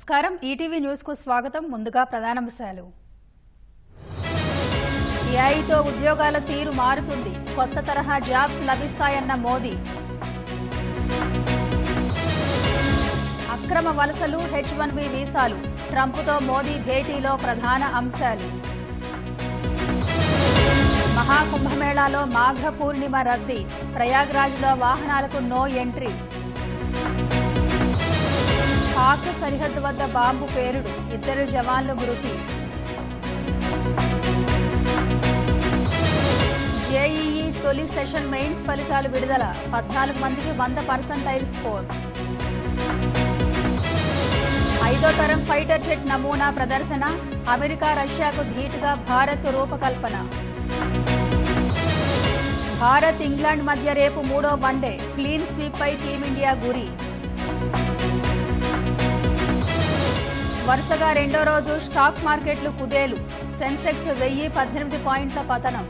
నమస్కారం ETV news కు స్వాగతం ముందుగా ప్రధానాంశాలు ఏఐతో ఉద్యోగాల తీరు మారుతుంది కొత్త తరహా జాబ్స్ లభిస్తాయన్న మోదీ అక్రమ వలసలు H1B వీసాలు ట్రంప్తో మోదీ భేటీలో ప్రధాన అంశాలు మహాకుంభమేళాలో మాఘ పూర్ణిమ రద్దీ ప్రయాగ్రాజ్లో వాహనాలకు నో ఎంట్రీ పాక్ సరిహద్దు వద్ద బాంబు పేలుడు 2 జవాన్లు మృతి జేఈఈ తొలి సెషన్ మెయిన్స్ ఫలితాలు విడుదల 14 మందికి 100% స్కోర్ 5వ తరం ఫైటర్ జెట్ నమూనా ప్రదర్శన అమెరికా రష్యాకు ధీటుగా భారత్ రూపకల్పన భారత్ ఇంగ్లాండ్ మధ్య రేపు 3వ వన్డే క్లీన్ స్వీప్ పై టీమిండియా గురి వరుసగా రెండో రోజు స్టాక్ మార్కెట్లు కుదేలు సెన్సెక్స్ 1018 పాయింట్ల పతనం